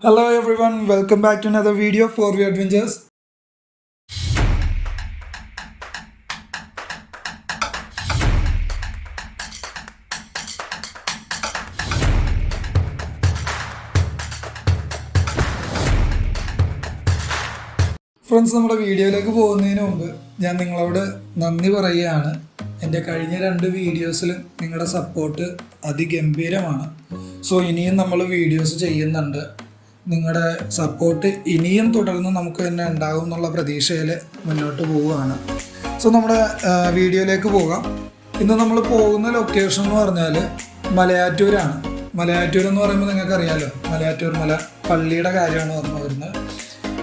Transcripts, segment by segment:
Hello everyone, welcome back to another video for We Adventures. Friends, നമ്മുടെ വീഡിയോയിലേക്ക് പോകുന്നതിന് മുമ്പ് ഞാൻ നിങ്ങളോട് നന്ദി പറയുകയാണ്. എൻ്റെ കഴിഞ്ഞ 2 വീഡിയോസിലും നിങ്ങളുടെ സപ്പോർട്ട് അതിഗംഭീരമാണ്. സോ ഇനിയും നമ്മൾ വീഡിയോസ് ചെയ്യുന്നുണ്ട്. നിങ്ങളുടെ സപ്പോർട്ട് ഇനിയും തുടർന്ന് നമുക്ക് തന്നെ ഉണ്ടാകും എന്നുള്ള പ്രതീക്ഷയിൽ മുന്നോട്ട് പോവുകയാണ്. സോ നമ്മുടെ വീഡിയോയിലേക്ക് പോകാം. ഇന്ന് നമ്മൾ പോകുന്ന ലൊക്കേഷൻ എന്ന് പറഞ്ഞാൽ മലയാറ്റൂരാണ്. മലയാറ്റൂർ എന്ന് പറയുമ്പോൾ നിങ്ങൾക്കറിയാമല്ലോ, മലയാറ്റൂർ മല പള്ളിയുടെ കാര്യമാണ് പറഞ്ഞു വരുന്നത്.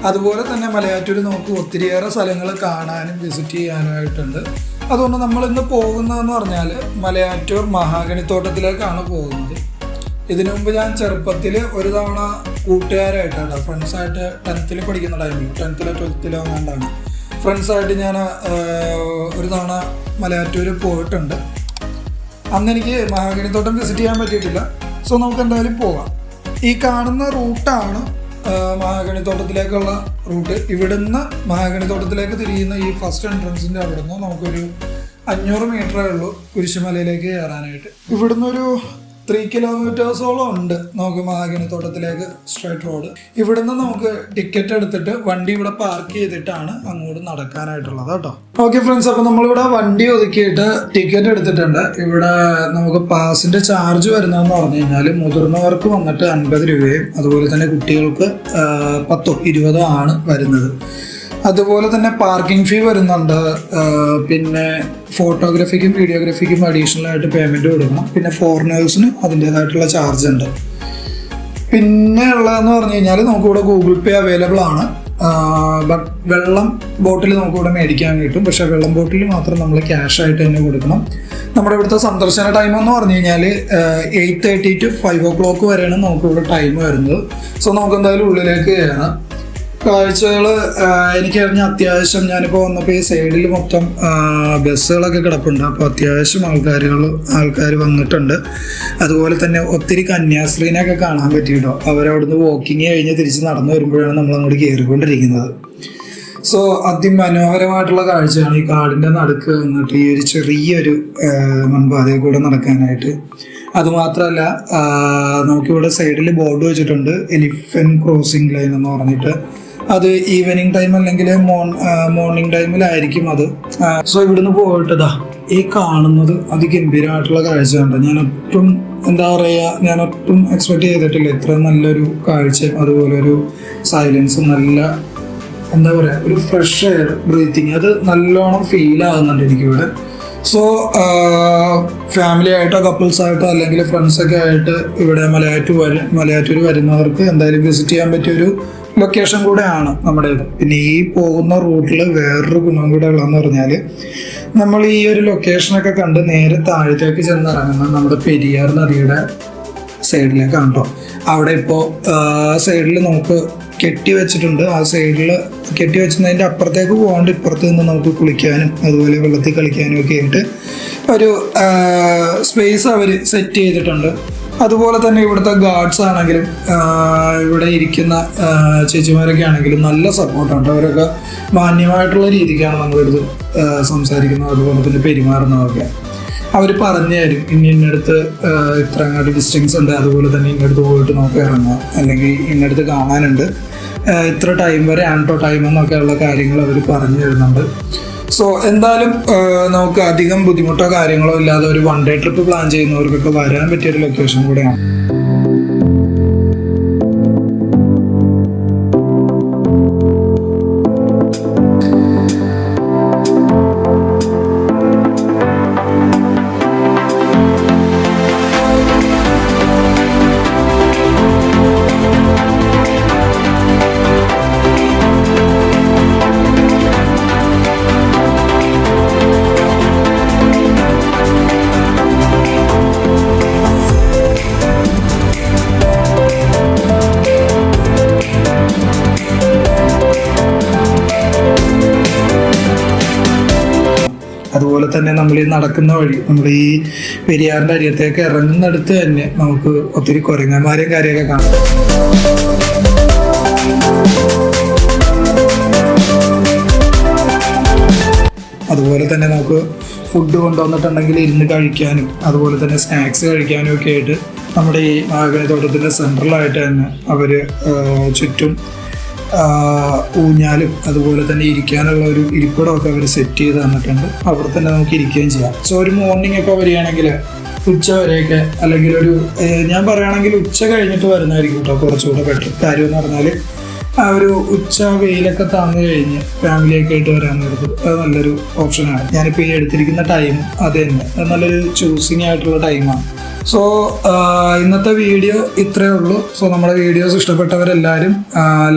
അതുപോലെ തന്നെ മലയാറ്റൂർ നമുക്ക് ഒത്തിരിയേറെ സ്ഥലങ്ങൾ കാണാനും വിസിറ്റ് ചെയ്യാനുമായിട്ടുണ്ട്. അതുകൊണ്ട് നമ്മൾ ഇന്ന് പോകുന്നതെന്ന് പറഞ്ഞാൽ മലയാറ്റൂർ മഹാഗണിത്തോട്ടത്തിലേക്കാണ് പോകുന്നത്. ഇതിനു മുമ്പ് ഞാൻ ചെറുപ്പത്തിൽ ഒരു തവണ കൂട്ടുകാരായിട്ടാണ്, ഫ്രണ്ട്സായിട്ട് 10th പഠിക്കുന്ന ടൈമിൽ, 10th 12th എങ്ങാണ്ടാണ് ഫ്രണ്ട്സായിട്ട് ഞാൻ ഒരു തവണ മലയാറ്റൂർ പോയിട്ടുണ്ട്. അന്ന് എനിക്ക് മഹാഗണിത്തോട്ടം വിസിറ്റ് ചെയ്യാൻ പറ്റിയിട്ടില്ല. സോ നമുക്ക് എന്തായാലും പോകാം. ഈ കാണുന്ന റൂട്ടാണ് മഹാഗണിത്തോട്ടത്തിലേക്കുള്ള റൂട്ട്. ഇവിടുന്ന് മഹാഗണിത്തോട്ടത്തിലേക്ക് തിരിയുന്ന ഈ ഫസ്റ്റ് എൻട്രൻസിൻ്റെ അവിടുന്ന് നമുക്കൊരു 500 മീറ്ററേ ഉള്ളൂ കുരിശുമലയിലേക്ക് കയറാനായിട്ട്. ഇവിടുന്ന് ഒരു 3 കിലോമീറ്റേഴ്സോളം ഉണ്ട് നമുക്ക് മഹാഗണിത്തോട്ടത്തിലേക്ക് സ്ട്രൈറ്റ് റോഡ്. ഇവിടുന്ന് നമുക്ക് ടിക്കറ്റ് എടുത്തിട്ട് വണ്ടി ഇവിടെ പാർക്ക് ചെയ്തിട്ടാണ് അങ്ങോട്ട് നടക്കാനായിട്ടുള്ളത് കേട്ടോ. ഓക്കെ ഫ്രണ്ട്സ്, അപ്പോൾ നമ്മളിവിടെ വണ്ടി ഒതുക്കിയിട്ട് ടിക്കറ്റ് എടുത്തിട്ടുണ്ട്. ഇവിടെ നമുക്ക് പാസിൻ്റെ ചാർജ് വരുന്നതെന്ന് പറഞ്ഞു കഴിഞ്ഞാൽ മുതിർന്നവർക്ക് വന്നിട്ട് 50 രൂപയും അതുപോലെ തന്നെ കുട്ടികൾക്ക് 10 20 ആണ് വരുന്നത്. അതുപോലെ തന്നെ പാർക്കിംഗ് ഫീ വരുന്നുണ്ട്. പിന്നെ ഫോട്ടോഗ്രാഫിക്കും വീഡിയോഗ്രാഫിക്കും അഡീഷണൽ ആയിട്ട് പേയ്മെൻറ്റ് കൊടുക്കണം. പിന്നെ ഫോറിനേഴ്സിന് അതിൻ്റേതായിട്ടുള്ള ചാർജ് ഉണ്ട്. പിന്നെ ഉള്ളതെന്ന് പറഞ്ഞു കഴിഞ്ഞാൽ നമുക്കിവിടെ ഗൂഗിൾ പേ അവൈലബിൾ ആണ്. ബട്ട് വെള്ളം ബോട്ടിൽ നമുക്കിവിടെ മേടിക്കാൻ കിട്ടും. പക്ഷേ വെള്ളം ബോട്ടിൽ മാത്രം നമ്മൾ ക്യാഷ് ആയിട്ട് തന്നെ കൊടുക്കണം. നമ്മുടെ ഇവിടുത്തെ സന്ദർശന ടൈം എന്ന് പറഞ്ഞു കഴിഞ്ഞാൽ 8:30 to 5 o'clock വരെയാണ് നമുക്കിവിടെ ടൈം വരുന്നത്. സോ നമുക്ക് എന്തായാലും ഉള്ളിലേക്ക് കയറാം. കാഴ്ചകൾ എനിക്കറിഞ്ഞ അത്യാവശ്യം ഞാനിപ്പോൾ വന്നപ്പോൾ ഈ സൈഡിൽ മൊത്തം ബസ്സുകളൊക്കെ കിടപ്പുണ്ട്. അപ്പോൾ അത്യാവശ്യം ആൾക്കാർ വന്നിട്ടുണ്ട്. അതുപോലെ തന്നെ ഒത്തിരി കന്യാസ്ത്രീനെയൊക്കെ കാണാൻ പറ്റിയിട്ടോ. അവരവിടുന്ന് വാക്കിങ് കഴിഞ്ഞ് തിരിച്ച് നടന്നു വരുമ്പോഴാണ് നമ്മളങ്ങോട്ട് കയറിക്കൊണ്ടിരിക്കുന്നത്. സോ അതിമനോഹരമായിട്ടുള്ള കാഴ്ചയാണ് ഈ കാടിൻ്റെ നടുക്ക് വന്നിട്ട് ഈ ഒരു ചെറിയൊരു മൺപാതയിൽ കൂടെ നടക്കാനായിട്ട്. അതുമാത്രമല്ല, നമുക്കിവിടെ സൈഡിൽ ബോർഡ് വെച്ചിട്ടുണ്ട്, എലിഫന്റ് ക്രോസിംഗ് ലൈൻ എന്ന് പറഞ്ഞിട്ട്. അത് ഈവനിങ് ടൈം അല്ലെങ്കിൽ മോർണിംഗ് ടൈമിലായിരിക്കും അത്. സോ ഇവിടുന്ന് പോയിട്ടതാ ഈ കാണുന്നത് അതിഗംഭീരമായിട്ടുള്ള കാഴ്ചയുണ്ട്. ഞാൻ ഒട്ടും എക്സ്പെക്ട് ചെയ്തിട്ടില്ല ഇത്ര നല്ലൊരു കാഴ്ച. അതുപോലെ ഒരു സൈലൻസും നല്ല ഒരു ഫ്രഷ് എയർ ബ്രീത്തിങ്, അത് നല്ലോണം ഫീൽ ആകുന്നുണ്ട് എനിക്കിവിടെ. സോ ഫാമിലി ആയിട്ടോ കപ്പിൾസായിട്ടോ അല്ലെങ്കിൽ ഫ്രണ്ട്സൊക്കെ ആയിട്ട് ഇവിടെ മലയാറ്റൂർ വരുന്നവർക്ക് എന്തായാലും വിസിറ്റ് ചെയ്യാൻ പറ്റിയൊരു ലൊക്കേഷൻ കൂടെയാണ് നമ്മുടേത്. പിന്നെ ഈ പോകുന്ന റൂട്ടിൽ വേറൊരു ഗുണം കൂടെ ഉള്ളതെന്ന് പറഞ്ഞാൽ നമ്മൾ ഈ ഒരു ലൊക്കേഷനൊക്കെ കണ്ട് നേരെ താഴത്തേക്ക് ചെന്നിറങ്ങുന്ന നമ്മുടെ പെരിയാർ നദിയുടെ സൈഡിലേക്കാണ് കേട്ടോ. അവിടെ ഇപ്പോൾ സൈഡിൽ നമുക്ക് കെട്ടി വെച്ചിട്ടുണ്ട്. ആ സൈഡിൽ കെട്ടി വെച്ചതിൻ്റെ അപ്പുറത്തേക്ക് പോകാണ്ട് ഇപ്പുറത്ത് നിന്ന് നമുക്ക് കുളിക്കാനും അതുപോലെ വെള്ളത്തിൽ കളിക്കാനും ഒക്കെ ആയിട്ട് ഒരു സ്പേസ് അവർ സെറ്റ് ചെയ്തിട്ടുണ്ട്. അതുപോലെ തന്നെ ഇവിടുത്തെ ഗാർഡ്സ് ആണെങ്കിലും ഇവിടെ ഇരിക്കുന്ന ചേച്ചിമാരൊക്കെ ആണെങ്കിലും നല്ല സപ്പോർട്ടുണ്ട്. അവരൊക്കെ മാന്യമായിട്ടുള്ള രീതിക്കാണ് നമ്മളിത് സംസാരിക്കുന്നത്, അതുപോലെ തന്നെ പെരുമാറുന്നതൊക്കെ. അവർ പറഞ്ഞു തരും, ഇന്നടുത്ത് ഇത്ര അങ്ങോട്ട് ഡിസ്റ്റൻസ് ഉണ്ട്, അതുപോലെ തന്നെ ഇന്നടുത്ത് പോയിട്ട് നമുക്ക് ഇറങ്ങാം, അല്ലെങ്കിൽ ഇന്നടുത്ത് കാണാനുണ്ട്, ഇത്ര ടൈം വരെ ആണോ ടൈം എന്നൊക്കെയുള്ള കാര്യങ്ങൾ അവർ പറഞ്ഞു തരുന്നുണ്ട്. സോ എന്തായാലും നമുക്ക് അധികം ബുദ്ധിമുട്ടോ കാര്യങ്ങളോ ഇല്ലാതെ ഒരു 1 day ട്രിപ്പ് പ്ലാൻ ചെയ്യുന്നവർക്കൊക്കെ വരാൻ പറ്റിയൊരു ലൊക്കേഷൻ കൂടെയാണ്. അതുപോലെ തന്നെ നമ്മൾ ഈ നടക്കുന്ന വഴി, നമ്മൾ ഈ പെരിയാറിൻ്റെ അരിയത്തേക്ക് ഇറങ്ങുന്നിടത്ത് തന്നെ നമുക്ക് ഒത്തിരി കുരങ്ങന്മാരെയും കാര്യമൊക്കെ കാണാം. തന്നെ നമുക്ക് ഫുഡ് കൊണ്ടുവന്നിട്ടുണ്ടെങ്കിൽ ഇരുന്ന് കഴിക്കാനും അതുപോലെ തന്നെ സ്നാക്സ് കഴിക്കാനും ഒക്കെ ആയിട്ട് നമ്മുടെ ഈ മഹാഗണി തോട്ടത്തിൻ്റെ സെൻട്രലായിട്ട് തന്നെ അവർ ചുറ്റും ഊഞ്ഞാലും അതുപോലെ തന്നെ ഇരിക്കാനുള്ള ഒരു ഇരിപ്പിടമൊക്കെ അവർ സെറ്റ് ചെയ്ത് തന്നിട്ടുണ്ട്. അവിടെ തന്നെ നമുക്ക് ഇരിക്കുകയും ചെയ്യാം. സോ ഒരു മോർണിംഗ് ഒക്കെ വരികയാണെങ്കിൽ ഉച്ച വരെയൊക്കെ, അല്ലെങ്കിൽ ഞാൻ പറയുകയാണെങ്കിൽ ഉച്ച കഴിഞ്ഞിട്ട് വരുന്നതായിരിക്കും കേട്ടോ കുറച്ചുകൂടെ ബെറ്റർ. കാര്യം എന്ന് പറഞ്ഞാൽ ആ ഒരു ഉച്ച വെയിലൊക്കെ താന്നു കഴിഞ്ഞ് ഫാമിലിയൊക്കെ ആയിട്ട് വരാൻ നേരത്ത് അത് നല്ലൊരു ഓപ്ഷനാണ്. ഞാനിപ്പോൾ ഈ എടുത്തിരിക്കുന്ന ടൈം അത് തന്നെ നല്ലൊരു ചൂസിങ് ആയിട്ടുള്ള ടൈമാണ്. സോ ഇന്നത്തെ വീഡിയോ ഇത്രയേ ഉള്ളൂ. സോ നമ്മുടെ വീഡിയോസ് ഇഷ്ടപ്പെട്ടവരെല്ലാവരും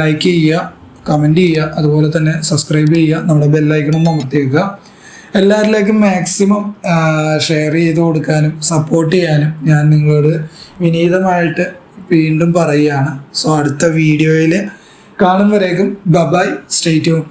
ലൈക്ക് ചെയ്യുക, കമൻറ്റ് ചെയ്യുക, അതുപോലെ തന്നെ സബ്സ്ക്രൈബ് ചെയ്യുക, നമ്മുടെ ബെല്ലൈക്കണം അമർത്തി വെക്കുക. എല്ലാവരിലേക്കും മാക്സിമം ഷെയർ ചെയ്ത് കൊടുക്കാനും സപ്പോർട്ട് ചെയ്യാനും ഞാൻ നിങ്ങളോട് വിനീതമായിട്ട് വീണ്ടും പറയുകയാണ്. സോ അടുത്ത വീഡിയോയിൽ കാണും വരേക്കും ബൈ, സ്റ്റേ ട്യൂൺ.